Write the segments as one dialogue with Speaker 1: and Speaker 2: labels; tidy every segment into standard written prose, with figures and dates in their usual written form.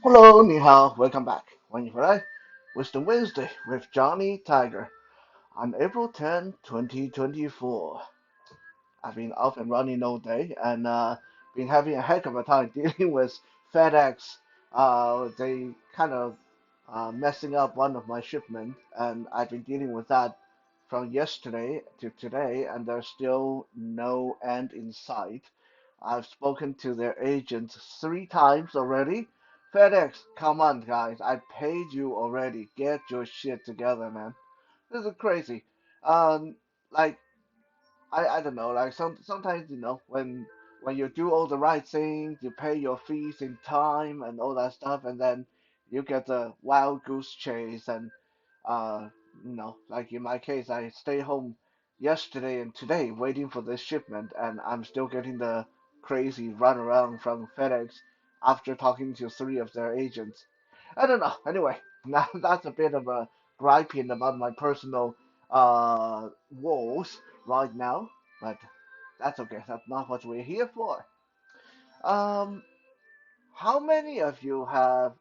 Speaker 1: Hello, 你好, welcome back. 欢迎回来，Wisdom Wednesday with Johnny Tiger on April 10, 2024. I've been off and running all day and been having a heck of a time dealing with FedEx. They kind of messing up one of my shipments, and I've been dealing with that from yesterday to today, and there's still no end in sight. I've spoken to their agents 3 times already. FedEx, come on, guys. I paid you already. Get your shit together, man. This is crazy. Um, like I don't know. Like sometimes when you do all the right things, you pay your fees in time and all that stuff, and then you get the wild goose chase and uh, like in my case, I stay home yesterday and today waiting for this shipment, and I'm still getting the crazy runaround from FedEx after talking to 3 of their agents. I don't know. Anyway, now that's a bit of a griping about my personal woes right now, but that's okay. That's not what we're here for. Um, how many of you have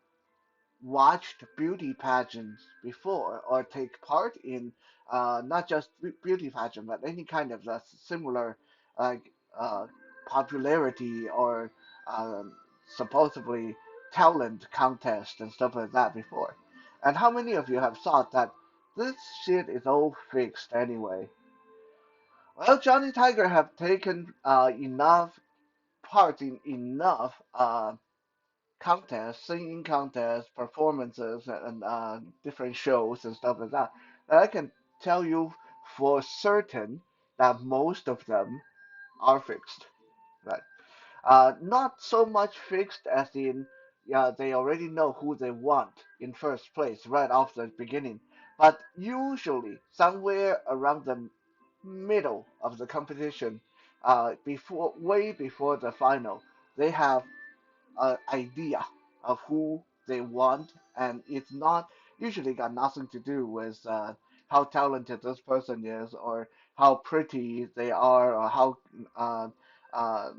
Speaker 1: watched beauty pageants before or take part in not just beauty pageant but any kind of similar like uh, popularity or um, supposedly talent contest and stuff like that before? And how many of you have thought that this shit is all fixed anyway? Well, Johnny Tiger have taken enough part in enough contests, singing contests, performances, and different shows and stuff like that. And I can tell you for certain that most of them are fixed, right? Not so much fixed as in, yeah, they already know who they want in first place right off the beginning, but usually somewhere around the middle of the competition, way before the final, they have idea of who they want, and it's not usually got nothing to do with how talented this person is or how pretty they are or how uh, uh,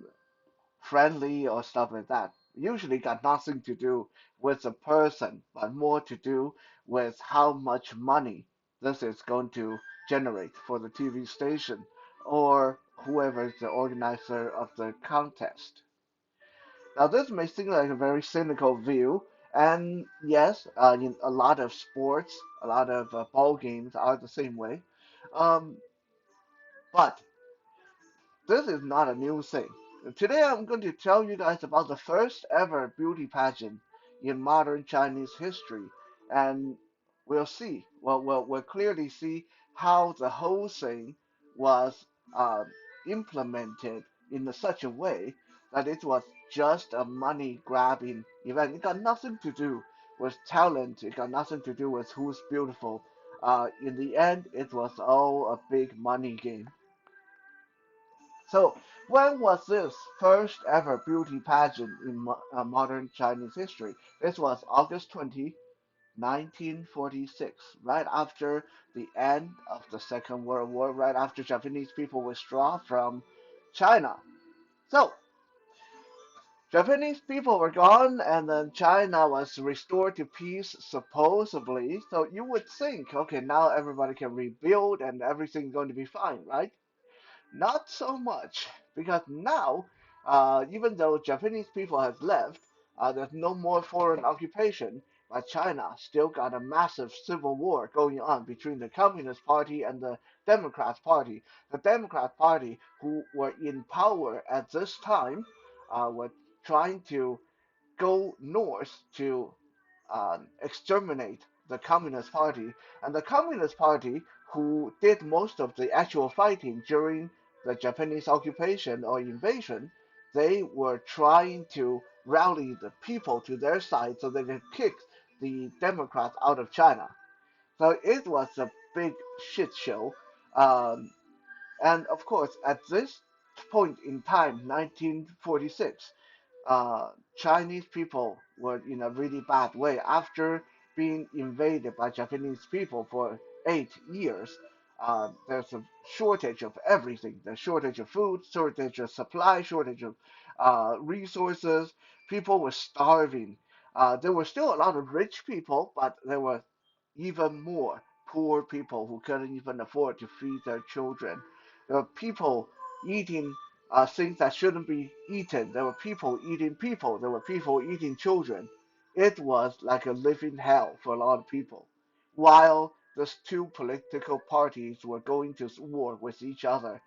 Speaker 1: friendly or stuff like that. Usually got nothing to do with the person, but more to do with how much money this is going to generate for the TV station or whoever is the organizer of the contest. Now, this may seem like a very cynical view, and yes, in a lot of sports, a lot of ball games are the same way. Um, but this is not a new thing. Today, I'm going to tell you guys about the first ever beauty pageant in modern Chinese history, and we'll see. We'll clearly see how the whole thing was uh, implemented in such a way that it was just a money grabbing event. It got nothing to do with talent. It got nothing to do with who's beautiful. In the end, it was all a big money game. So, when was this first ever beauty pageant in modern Chinese history? This was August 20, 1946, right after the end of the Second World War, right after Japanese people withdraw from China. So, Japanese people were gone, and then China was restored to peace, supposedly. So, you would think, okay, now everybody can rebuild and everything's going to be fine, right? Not so much, because now, even though Japanese people have left, there's no more foreign occupation, but China still got a massive civil war going on between the Communist Party and the Democrat Party. The Democrat Party, who were in power at this time, were trying to go north to exterminate the Communist Party, and the Communist Party, who did most of the actual fighting during the Japanese occupation or invasion, they were trying to rally the people to their side so they could kick the Democrats out of China. So it was a big shit show. Um, and of course, at this point in time, 1946, Chinese people were in a really bad way after being invaded by Japanese people for 8 years. There's a shortage of everything. There's shortage of food, shortage of supply, shortage of resources. People were starving. There were still a lot of rich people, but there were even more poor people who couldn't even afford to feed their children. There were people eating things that shouldn't be eaten. There were people eating people. There were people eating children. It was like a living hell for a lot of people. While the two political parties were going to war with each other,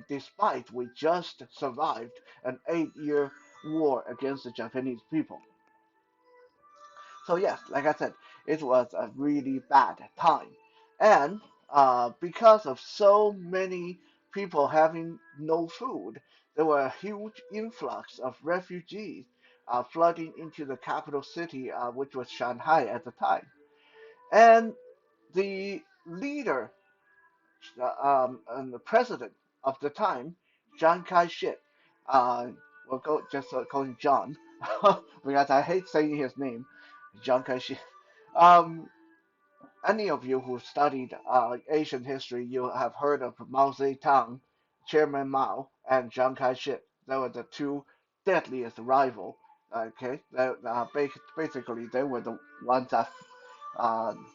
Speaker 1: despite we just survived an 8-year war against the Japanese people. So yes, like I said, it was a really bad time, and because of so many people having no food, there were a huge influx of refugees flooding into the capital city, which was Shanghai at the time. And the leader and the president of the time, Chiang Kai-shek, uh, we'll go just call him John because I hate saying his name, Chiang Kai-shek. Um, any of you who studied Asian history, you have heard of Mao Zedong, Chairman Mao, and Chiang Kai-shek. They were the two deadliest rival. Okay, basically they were the ones that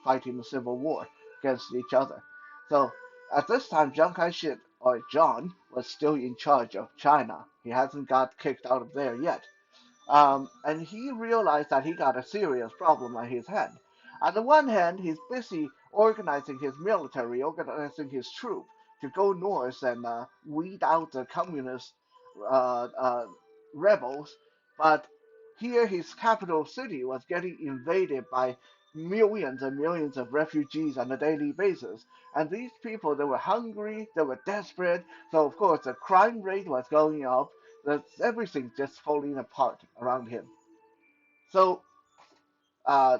Speaker 1: fighting the civil war against each other. So at this time, Chiang Kai-shek or John was still in charge of China. He hasn't got kicked out of there yet. And he realized that he got a serious problem on his hand. On the one hand, he's busy organizing his military, organizing his troops to go north and weed out the communist uh, uh, rebels. But here, his capital city was getting invaded by millions and millions of refugees on a daily basis. And these people, they were hungry, they were desperate. So, of course, the crime rate was going up. That's everything just falling apart around him. So uh,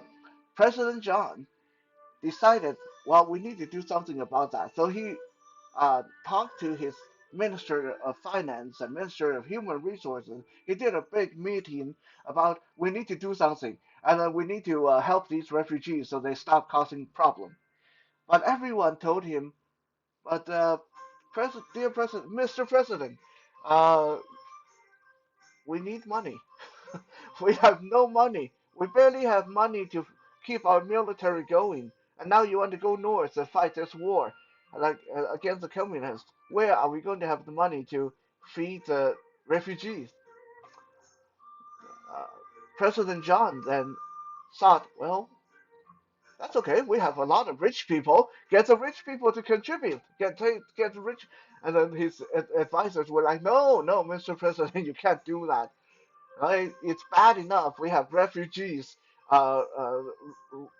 Speaker 1: President John decided, well, we need to do something about that. So he talked to his Minister of Finance and Minister of Human Resources. He did a big meeting about we need to do something, and then we need to help these refugees so they stop causing problem. But everyone told him, but dear President, Mr. President, uh, we need money. We have no money. We barely have money to keep our military going. And now you want to go north and fight this war, like against the communists. Where are we going to have the money to feed the refugees? Uh, President John then thought, well, that's okay. We have a lot of rich people. Get the rich people to contribute. Get the rich. And then his advisors were like, no, no, Mr. President, you can't do that. Right? It's bad enough we have refugees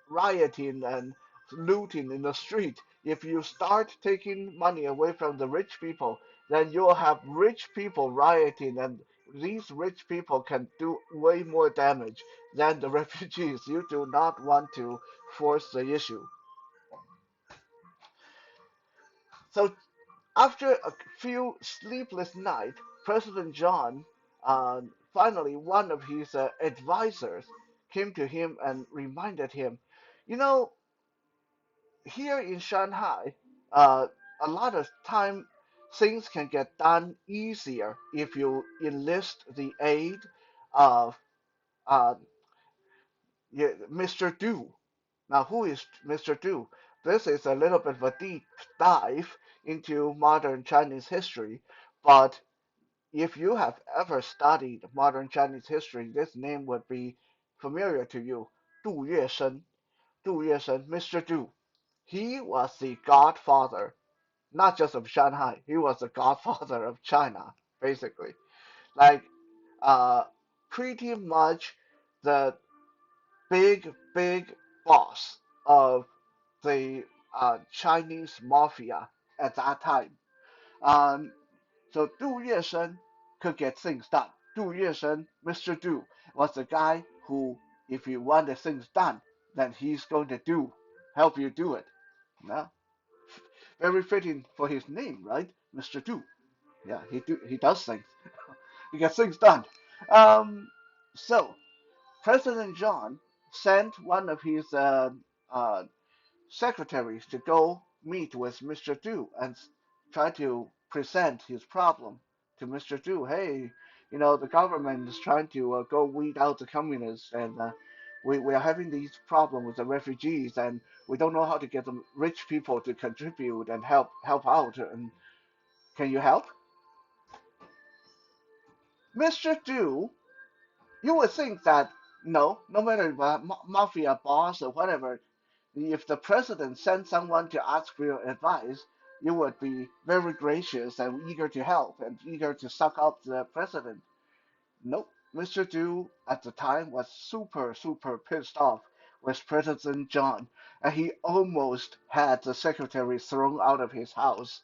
Speaker 1: rioting and looting in the street. If you start taking money away from the rich people, then you'll have rich people rioting, and these rich people can do way more damage than the refugees. You do not want to force the issue. So after a few sleepless nights, President John, finally, one of his advisors came to him and reminded him, you know, here in Shanghai, uh, a lot of time things can get done easier if you enlist the aid of uh, Mr. Du. Now, who is Mr. Du? This is a little bit of a deep dive into modern Chinese history, but if you have ever studied modern Chinese history, this name would be familiar to you. Du Yuesheng, Du Yuesheng, Mr. Du. He was the godfather, not just of Shanghai. He was the godfather of China, basically. Like, uh, pretty much the big boss of the Chinese mafia at that time. Um, so Du Yuesheng could get things done. Du Yuesheng, Mr. Du, was the guy who, if you want the things done, then he's going to help you do it. Yeah, very fitting for his name, right? Mr. Du. Yeah, he does things. He gets things done. Um, so President John sent one of his uh, secretaries to go meet with Mr. Du and try to present his problem to Mr. Du. Hey, the government is trying to go weed out the communists, and we are having these problems with the refugees, and we don't know how to get the rich people to contribute and help out. And can you help, Mr. Do? You would think that no matter what mafia boss or whatever, if the president sent someone to ask for your advice, you would be very gracious and eager to help and eager to suck up the president. Nope. Mr. Du at the time was super pissed off with President John, and he almost had the secretary thrown out of his house.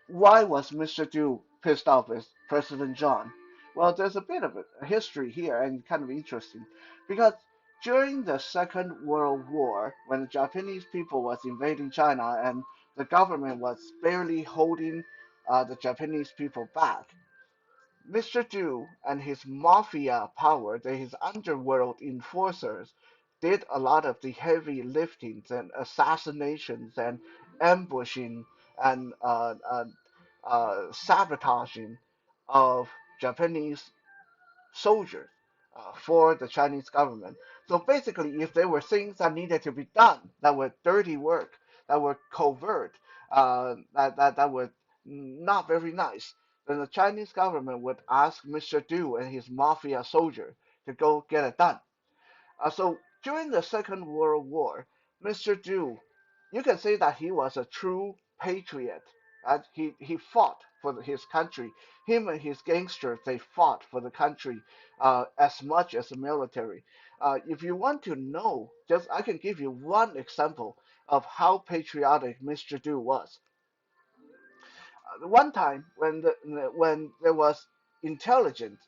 Speaker 1: Why was Mr. Du pissed off with President John? Well, there's a bit of a history here and kind of interesting because during the Second World War, when the Japanese people was invading China and the government was barely holding the Japanese people back, Mr. Du and his mafia power, his underworld enforcers, did a lot of the heavy liftings and assassinations and ambushing and sabotaging of Japanese soldiers for the Chinese government. So basically, if there were things that needed to be done that were dirty work, that were covert, that were not very nice, then the Chinese government would ask Mr. Du and his mafia soldier to go get it done. So during the Second World War, Mr. Du, you can say that he was a true patriot. He fought for his country. Him and his gangsters, they fought for the country as much as the military. If you want to know, just I can give you one example of how patriotic Mr. Du was. One time when there was intelligence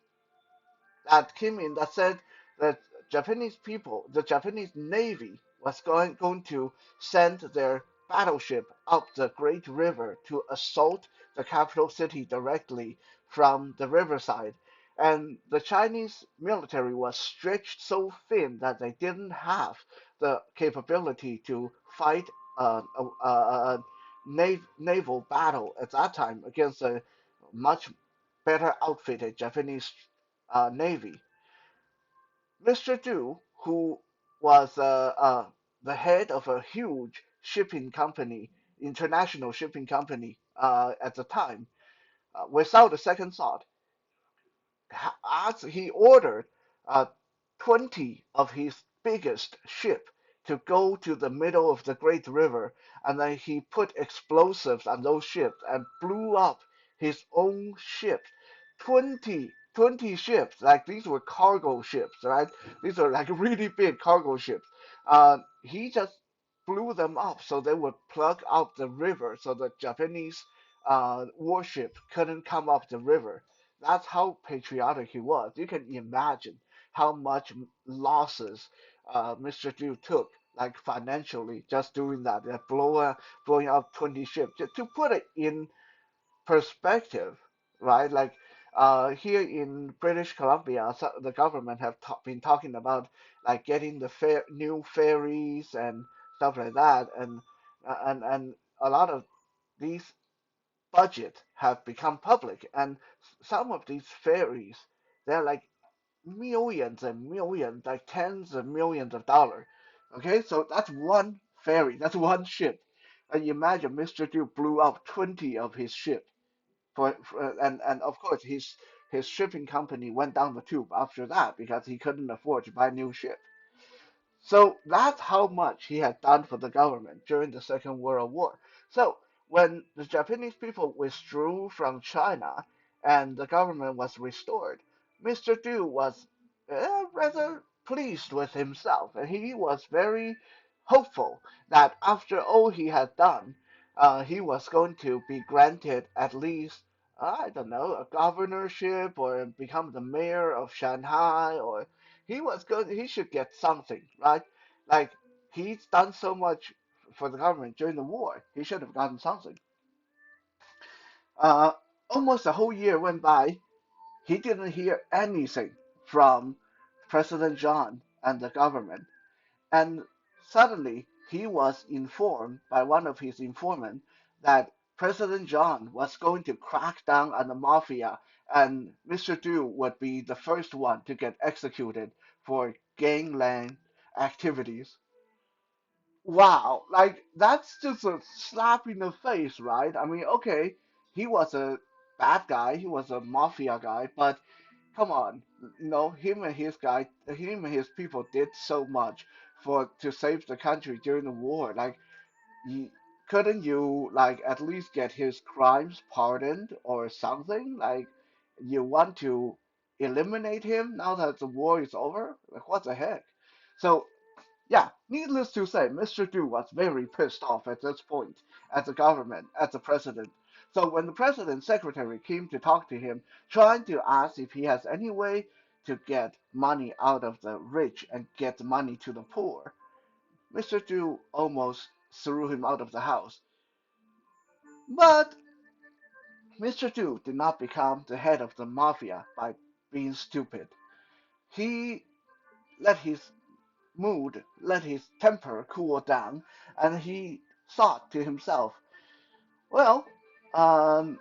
Speaker 1: that came in that said that Japanese people, the Japanese Navy, was going to send their battleship up the Great River to assault the capital city directly from the riverside. And the Chinese military was stretched so thin that they didn't have the capability to fight a naval battle at that time against a much better outfitted Japanese Navy. Mr. Du, who was the head of a huge shipping company, international shipping company at the time, without a second thought, as he ordered uh, 20 of his biggest ship to go to the middle of the Great River, and then he put explosives on those ships and blew up his own ship. 20 ships, like these were cargo ships, right? These are like really big cargo ships. He just blew them up so they would plug up the river so the Japanese warship couldn't come up the river. That's how patriotic he was. You can imagine how much losses Mr. Liu took, like financially, just doing that, blowing up 20 ships. To put it in perspective, right? Like here in British Columbia, so the government have been talking about like getting the new ferries and stuff like that, and a lot of these budget have become public, and some of these ferries, they're like millions and millions, like tens of millions of dollars. Okay, so that's one ferry, that's one ship. And you imagine Mr. Du blew up 20 of his ship and of course his shipping company went down the tube after that because he couldn't afford to buy new ship. So that's how much he had done for the government during the Second World War. So when the Japanese people withdrew from China and the government was restored, Mr. Du was rather pleased with himself, and he was very hopeful that after all he had done, he was going to be granted at least, I don't know, a governorship or become the mayor of Shanghai, or he should get something, right? Like he's done so much for the government during the war, he should have gotten something. Uh, Almost a whole year went by, he didn't hear anything from President John and the government. And suddenly he was informed by one of his informants that President John was going to crack down on the mafia, and Mr. Du would be the first one to get executed for gangland activities. Wow, like that's just a slap in the face, right? I mean, okay, he was a bad guy, he was a mafia guy, but come on, him and his people did so much for to save the country during the war. Like, you, couldn't you like at least get his crimes pardoned or something? Like, you want to eliminate him now that the war is over? Like, what the heck? So yeah, needless to say, Mr. Du was very pissed off at this point at the government, at the president. So when the president's secretary came to talk to him, trying to ask if he has any way to get money out of the rich and get money to the poor, Mr. Du almost threw him out of the house. But Mr. Du did not become the head of the mafia by being stupid. He let his let his temper cool down, and he thought to himself, well, um,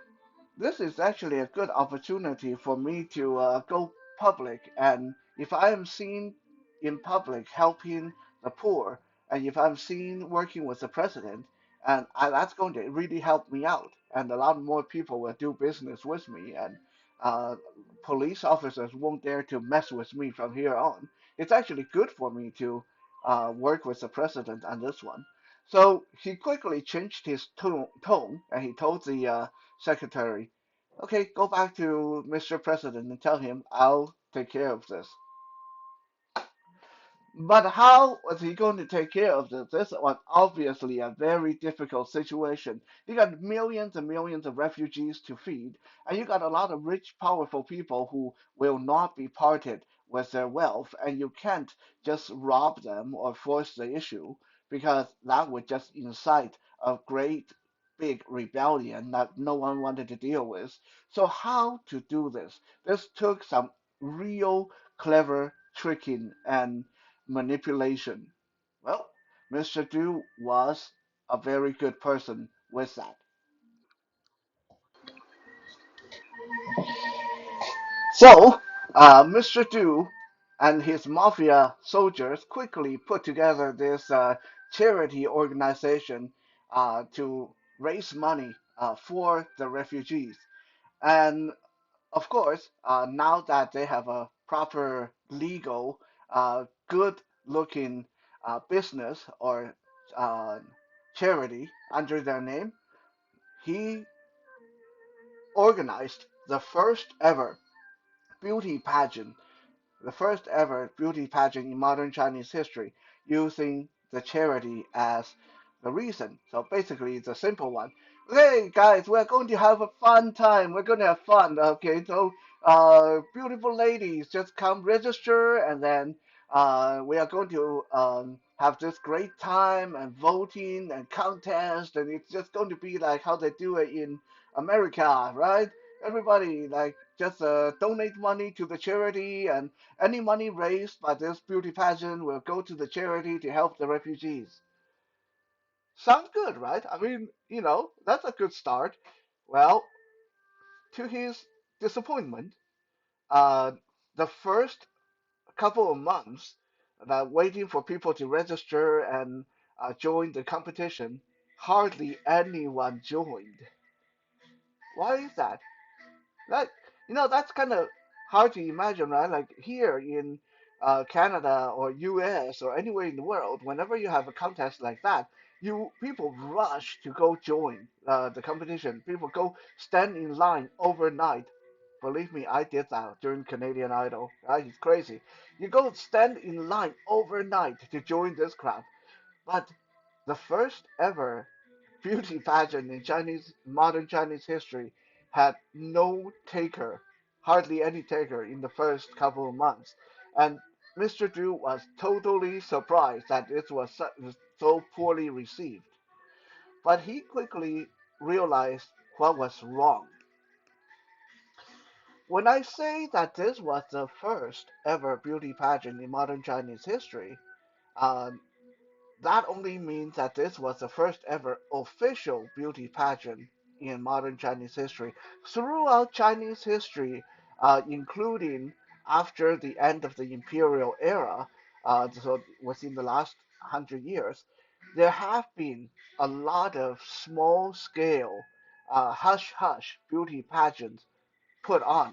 Speaker 1: this is actually a good opportunity for me to go public. And if I am seen in public helping the poor, and if I'm seen working with the president, that's going to really help me out. And a lot more people will do business with me, and uh, police officers won't dare to mess with me from here on. It's actually good for me to work with the president on this one. So he quickly changed his tone and he told the secretary, okay, go back to Mr. President and tell him I'll take care of this. But how was he going to take care of this? This was obviously a very difficult situation. You got millions and millions of refugees to feed, and you got a lot of rich, powerful people who will not be parted with their wealth, and you can't just rob them or force the issue because that would just incite a great big rebellion that no one wanted to deal with. So how to do this? This took some real clever tricking and manipulation. Well, Mr. Du was a very good person with that. So, Mr. Du and his mafia soldiers quickly put together this charity organization to raise money for the refugees. And of course, now that they have a proper legal, good looking business or uh, charity under their name, he organized beauty pageant the first ever beauty pageant in modern Chinese history, using the charity as the reason. So basically, it's a simple one. Hey guys, we're going to have a fun time. We're going to have fun. Okay, so beautiful ladies, just come register, and then we are going to have this great time and voting and contest, and it's just going to be like how they do it in America, right? Everybody like just donate money to the charity, and any money raised by this beauty pageant will go to the charity to help the refugees. Sounds good, right? I mean, that's a good start. Well, to his disappointment, uh, the first couple of months that waiting for people to register and join the competition, hardly anyone joined. Why is that? That that's kind of hard to imagine, right? Like here in Canada or U.S. or anywhere in the world, whenever you have a contest like that, you people rush to go join the competition. People go stand in line overnight. Believe me, I did that during Canadian Idol. Right? It's crazy. You go stand in line overnight to join this crowd. But the first ever beauty pageant in modern Chinese history had no taker, hardly any taker in the first couple of months. And Mr. Du was totally surprised that it was so poorly received. But he quickly realized what was wrong. When I say that this was the first ever beauty pageant in modern Chinese history, um, that only means that this was the first ever official beauty pageant. in modern Chinese history. Throughout Chinese history, including after the end of the imperial era, so within the last 100 years, there have been a lot of small scale, hush hush beauty pageants put on.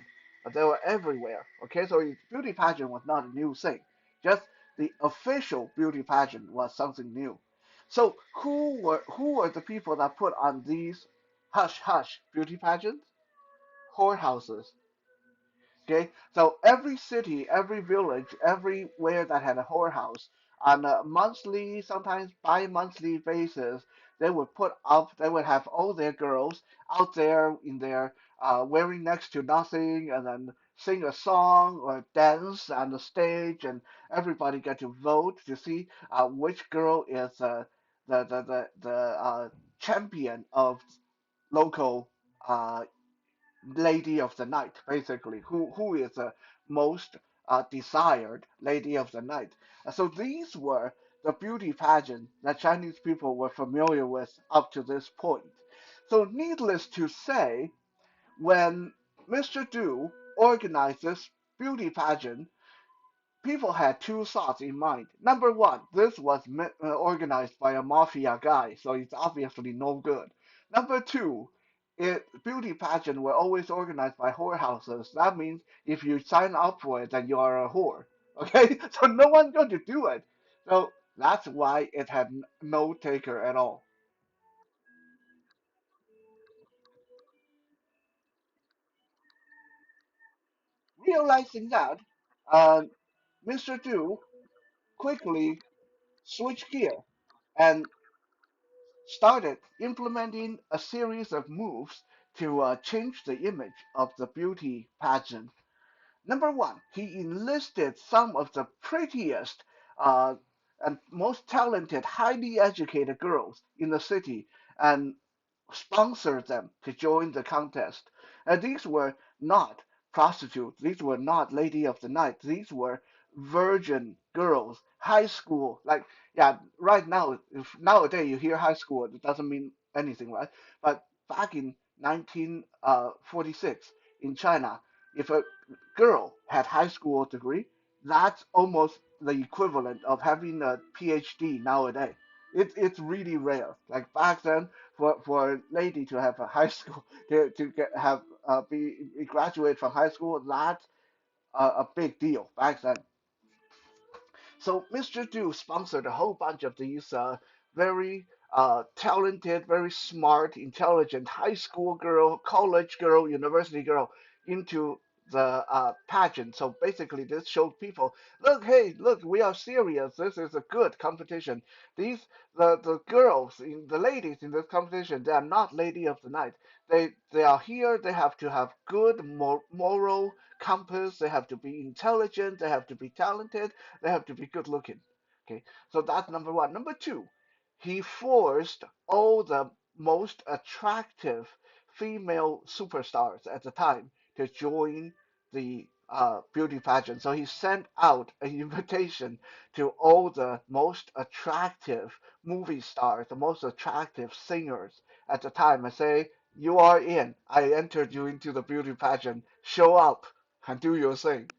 Speaker 1: They were everywhere. Okay, so beauty pageant was not a new thing. Just the official beauty pageant was something new. So who were the people that put on these hush hush beauty pageants? Whorehouses. Okay, so every city, every village, everywhere that had a whorehouse, on a monthly, sometimes bi-monthly basis, they would have all their girls out there in their wearing next to nothing, and then sing a song or dance on the stage, and everybody get to vote to see which girl is the champion of local lady of the night, basically, who is the most desired lady of the night. So these were the beauty pageant that Chinese people were familiar with up to this point. So needless to say, when Mr. Du organized this beauty pageant, people had two thoughts in mind. Number one, this was organized by a mafia guy, so it's obviously no good. Number two, beauty pageants were always organized by whorehouses. That means if you sign up for it, then you are a whore. Okay, so no one's going to do it. So that's why it had no taker at all. Realizing that, uh, Mr. Du quickly switched gear and started implementing a series of moves to change the image of the beauty pageant. Number one, he enlisted some of the prettiest uh, and most talented, highly educated girls in the city and sponsored them to join the contest. And these were not prostitutes, these were not lady of the night, these were virgin girls, high school. Like, yeah, right now, if nowadays you hear high school, it doesn't mean anything, right? But back in 1946 in China, if a girl had high school degree, that's almost the equivalent of having a PhD nowadays. It's really rare. Like back then, for a lady to have a high school to get have be graduate from high school, that's a big deal back then. So Mr. Du sponsored a whole bunch of these very talented, very smart, intelligent high school girl, college girl, university girl into the pageant. So basically, this showed people, look, hey, look, we are serious. This is a good competition. The girls, the ladies in this competition, they are not lady of the night. They are here. They have to have good moral compass. They have to be intelligent. They have to be talented. They have to be good looking. Okay, so that's number one. Number two, he forced all the most attractive female superstars at the time to join the beauty pageant. So he sent out an invitation to all the most attractive movie stars, the most attractive singers at the time, and say, "You are in. I entered you into the beauty pageant. Show up and do your thing."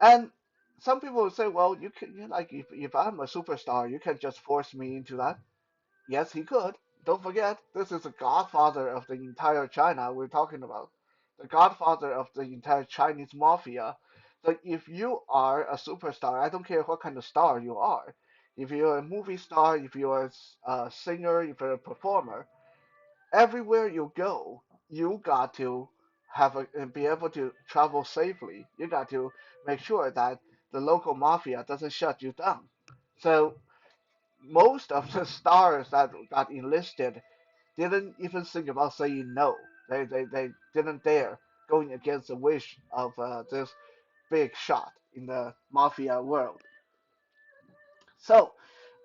Speaker 1: And some people will say, well, you can, like, if I'm a superstar, you can just force me into that. Yes, he could. Don't forget, this is the godfather of the entire China we're talking about. The godfather of the entire Chinese mafia. So if you are a superstar, I don't care what kind of star you are. If you're a movie star, if you're a singer, if you're a performer, everywhere you go, you got to be able to travel safely. You got to make sure that the local mafia doesn't shut you down. So most of the stars that got enlisted didn't even think about saying no. They didn't dare going against the wish of this big shot in the mafia world. So,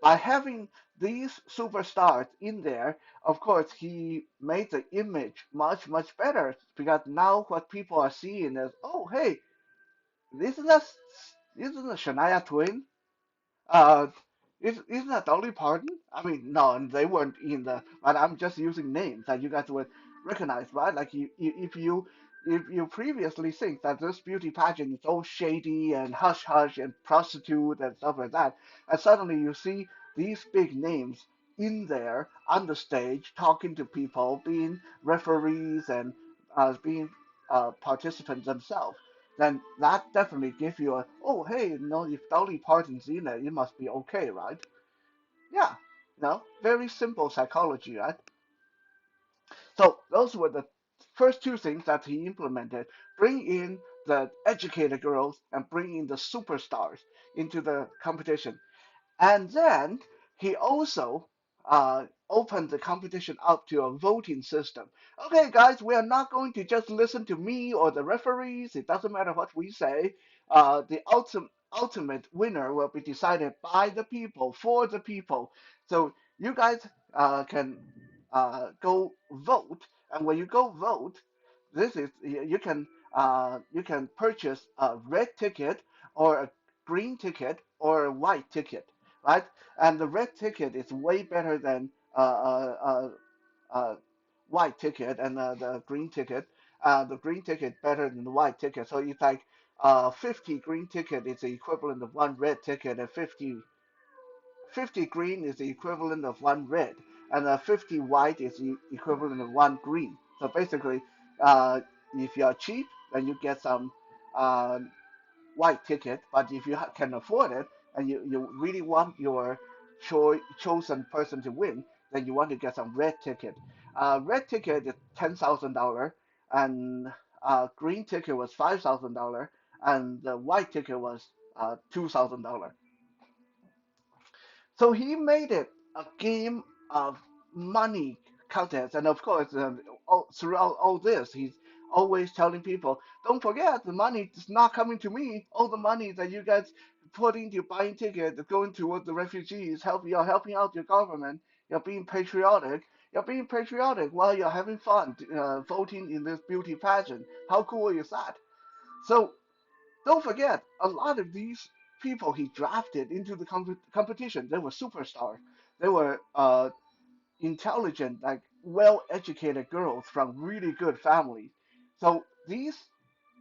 Speaker 1: by having these superstars in there, of course, he made the image much, much better because now what people are seeing is, oh, hey, isn't that isn't the Shania Twain? Uh, Isn't that Dolly Parton? I mean, no, and they weren't in the. But I'm just using names that you guys would recognize, right? Like if you previously think that this beauty pageant is all shady and hush hush and prostitute and stuff like that, and suddenly you see these big names in there on the stage talking to people, being referees and being participants themselves, then that definitely gives you a, oh, hey, if Dolly Parton's in it, it must be okay, right? Yeah, very simple psychology, right? So those were the first two things that he implemented: bring in the educated girls and bring in the superstars into the competition. And then he also opened the competition up to a voting system. Okay, guys, we are not going to just listen to me or the referees. It doesn't matter what we say. The ultimate winner will be decided by the people, for the people. So you guys can go vote, and when you go vote, this is you can purchase a red ticket or a green ticket or a white ticket, right? And the red ticket is way better than uh, white ticket, and the green ticket. The green ticket better than the white ticket. So it's like 50 green ticket is the equivalent of one red ticket, and 50 green is the equivalent of one red, and 50 white is the equivalent of one green. So basically, if you're cheap, then you get some uh, white ticket. But if you can afford it and you really want your chosen person to win, then you want to get some red ticket. Red ticket is $10,000, and green ticket was $5,000, and the white ticket was $2,000. So he made it a game of money contest, and of course, throughout all this, he's always telling people, "Don't forget, the money is not coming to me. All the money that you guys put into buying tickets is going towards the refugees. You're helping out your government. You're being patriotic. You're being patriotic while you're having fun voting in this beauty pageant. How cool is that?" So don't forget, a lot of these people he drafted into the competition, they were superstars. They were intelligent, like well-educated girls from really good families. So these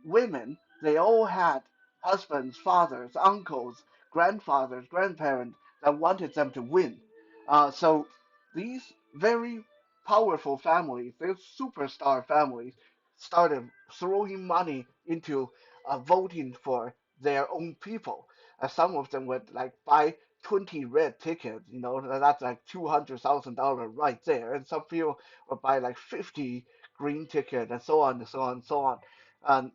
Speaker 1: women, they all had husbands, fathers, uncles, grandfathers, grandparents that wanted them to win. So these very powerful families, these superstar families, started throwing money into voting for their own people. Some of them would like buy 20 red tickets, that's like $200,000 right there. And some people would buy like 50 green tickets and so on and so on and so on. And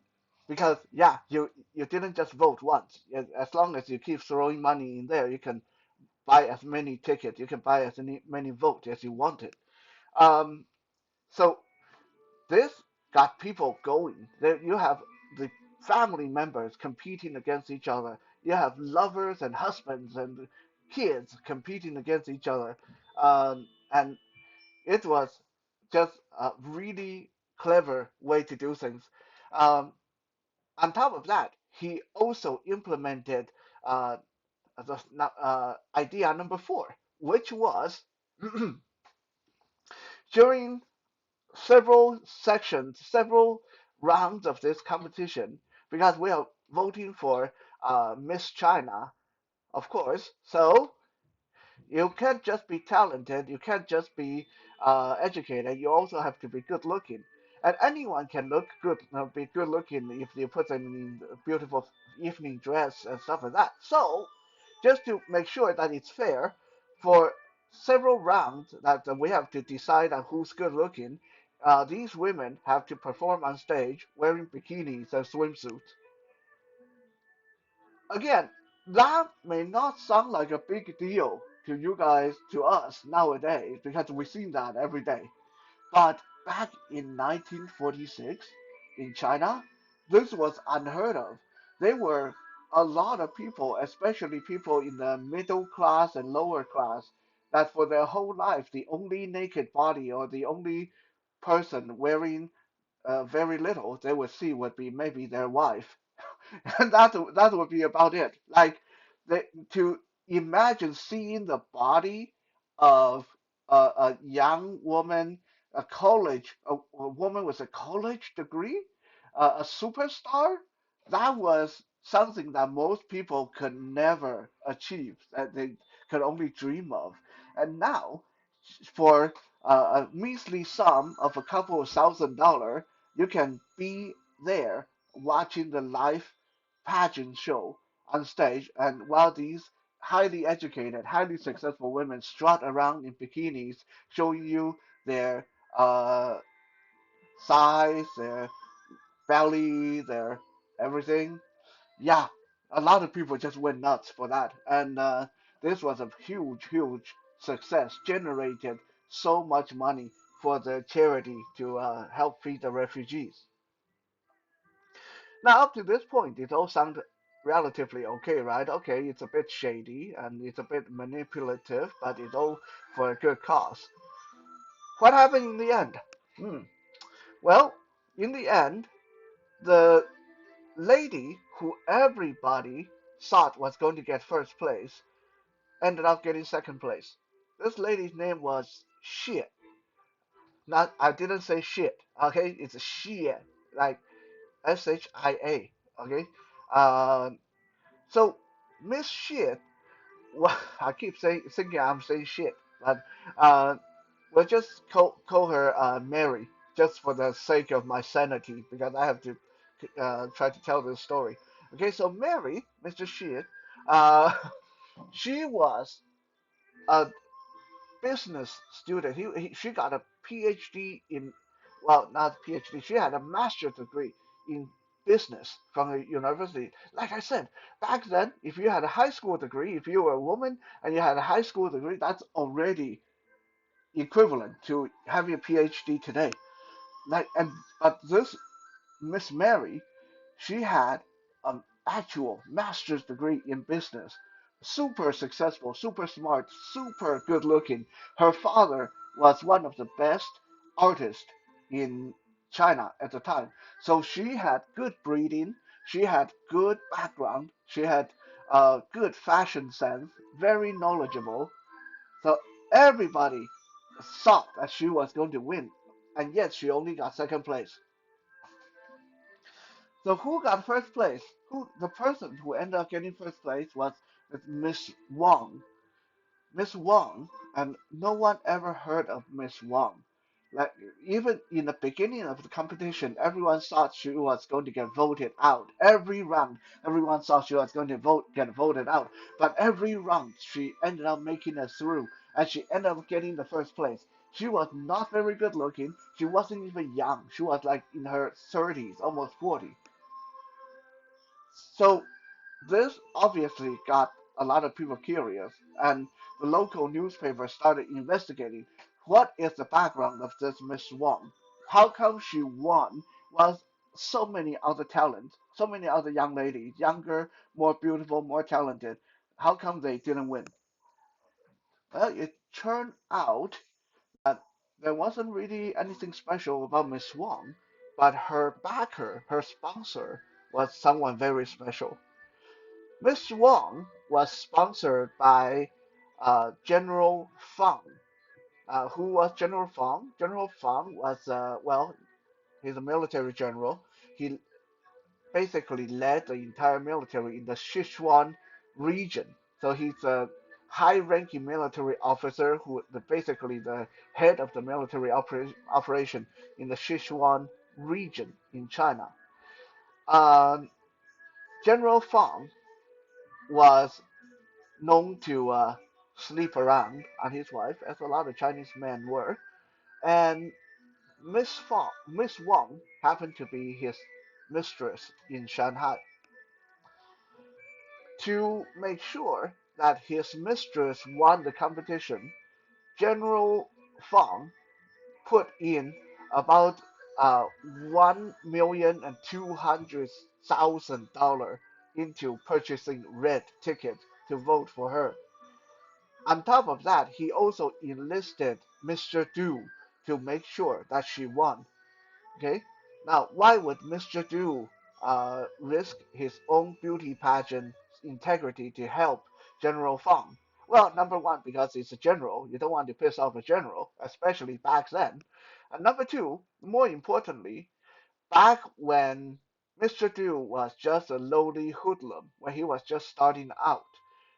Speaker 1: because yeah, you didn't just vote once. As long as you keep throwing money in there, you can buy as many tickets, you can buy as many votes as you wanted. Um, so this got people going. There you have the family members competing against each other. You have lovers and husbands and kids competing against each other, and it was just a really clever way to do things. Um, on top of that, he also implemented uh, the idea number four, which was during several sections, several rounds of this competition, because we are voting for Miss China, of course. So you can't just be talented, you can't just be educated, you also have to be good looking. And anyone can look good, be good looking if you put them in a beautiful evening dress and stuff like that. So, just to make sure that it's fair, for several rounds that we have to decide on who's good looking, these women have to perform on stage wearing bikinis and swimsuits. Again, that may not sound like a big deal to you guys, to us nowadays, because we've seen that every day. But back in 1946, in China, this was unheard of. There were a lot of people, especially people in the middle class and lower class, that for their whole life, the only naked body or the only person wearing very little they would see would be maybe their wife, and that would be about it. Like they, to imagine seeing the body of a young woman, a woman with a college degree, a superstar. That was something that most people could never achieve, that they could only dream of. And now, for a measly sum of a couple of $1,000, you can be there watching the live pageant show on stage, and while these highly educated, highly successful women strut around in bikinis, showing you their size, their belly, their everything. Yeah, a lot of people just went nuts for that, and this was a huge, huge success. Generated so much money for the charity to help feed the refugees. Now, up to this point, it all sounds relatively okay, right? Okay, it's a bit shady and it's a bit manipulative, but it's all for a good cause. What happened in the end? Hmm. Well, in the end, the lady who everybody thought was going to get first place ended up getting second place. This lady's name was Shit. Not, I didn't say shit. Okay, it's Shit, like Shia. Okay, so Miss Shit. Well, I keep saying thinking I'm saying shit, but uh, we'll just call her Mary, just for the sake of my sanity, because I have to try to tell this story. Okay, so Mary, Mr. Shit, uh, she was a business student. She got a PhD in, well, not PhD. She had a master's degree in business from a university. Like I said, back then, if you had a high school degree, if you were a woman and you had a high school degree, that's already equivalent to having a PhD today. Like, and but this Miss Mary, she had an actual master's degree in business. Super successful, super smart, super good looking. Her father was one of the best artists in China at the time. So she had good breeding, she had good background, she had good fashion sense, very knowledgeable. So everybody thought that she was going to win, and yet she only got second place. So who got first place? Who the person who ended up getting first place was Miss Wang. Miss Wang, and no one ever heard of Miss Wang. Like even in the beginning of the competition, everyone thought she was going to get voted out. Every round, everyone thought she was going to get voted out. But every round, she ended up making it through, and she ended up getting the first place. She was not very good looking. She wasn't even young. She was like in her 30s, almost 40. So this obviously got a lot of people curious, and the local newspaper started investigating what is the background of this Miss Wong. How come she won while so many other talents, so many other young ladies, younger, more beautiful, more talented, how come they didn't win? Well, it turned out that there wasn't really anything special about Miss Wong, but her backer, her sponsor, was someone very special. Miss Wong was sponsored by General Fang. Who was General Fang? General Fang was, well, he's a military general. He basically led the entire military in the Sichuan region. So he's a high-ranking military officer who basically the head of the military operation in the Sichuan region in China. Um, General Fang was known to sleep around on his wife, as a lot of Chinese men were. And Miss Wang happened to be his mistress in Shanghai. To make sure that his mistress won the competition, General Fang put in about 1,200,000 into purchasing red tickets to vote for her. On top of that, he also enlisted Mr. Du to make sure that she won. Okay? Now, why would Mr. Du risk his own beauty pageant integrity to help General Fang? Well, number one, because he's a general. You don't want to piss off a general, especially back then. And number two, more importantly, back when Mr. Du was just a lowly hoodlum, when he was just starting out,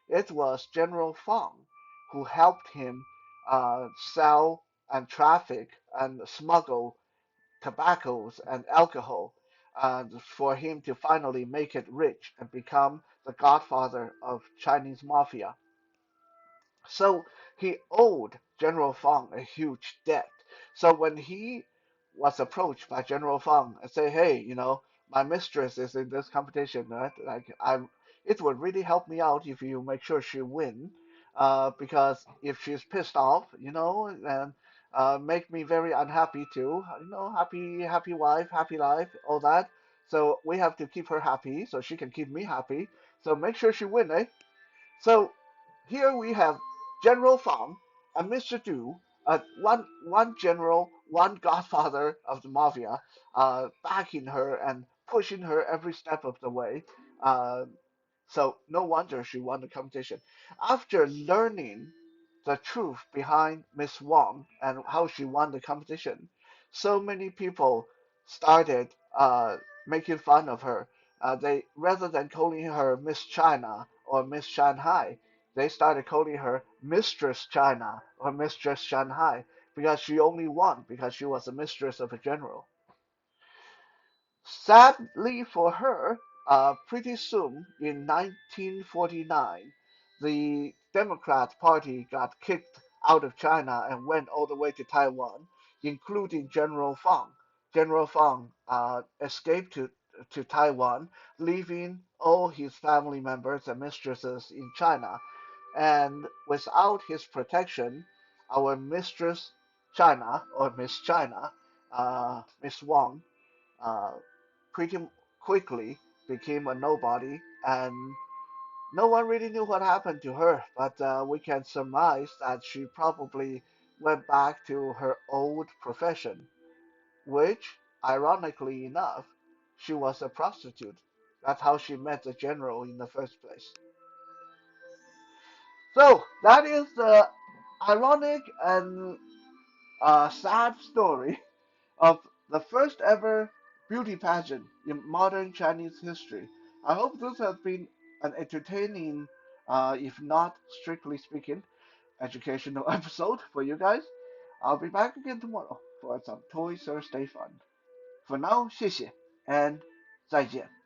Speaker 1: it was General Fang who helped him sell and traffic and smuggle tobaccos and alcohol for him to finally make it rich and become the godfather of Chinese mafia. So he owed General Fang a huge debt. So when he was approached by General Fang and say, "Hey, my mistress is in this competition, right? Like, it would really help me out if you make sure she win, because if she's pissed off, and make me very unhappy too. Happy wife, happy life, all that. So we have to keep her happy so she can keep me happy. So make sure she win, eh?" So here we have General Fang and Mr. Du, one general, one godfather of the mafia, backing her and pushing her every step of the way. Uh, so no wonder she won the competition. After learning the truth behind Miss Wang and how she won the competition, so many people started making fun of her. They rather than calling her Miss China or Miss Shanghai, they started calling her Mistress China or Mistress Shanghai because she only won because she was a mistress of a general. Sadly for her, pretty soon in 1949, the Democrat Party got kicked out of China and went all the way to Taiwan, including General Fang. General Fang escaped to Taiwan, leaving all his family members and mistresses in China. And without his protection, our mistress China, or Miss China, Miss Wang, uh, pretty quickly became a nobody, and no one really knew what happened to her. But we can surmise that she probably went back to her old profession, which, ironically enough, she was a prostitute. That's how she met the general in the first place. So that is the ironic and sad story of the first ever beauty pageant in modern Chinese history. I hope this has been an entertaining, if not strictly speaking, educational episode for you guys. I'll be back again tomorrow for some Toy Thursday fun. For now, 谢谢 and 再见.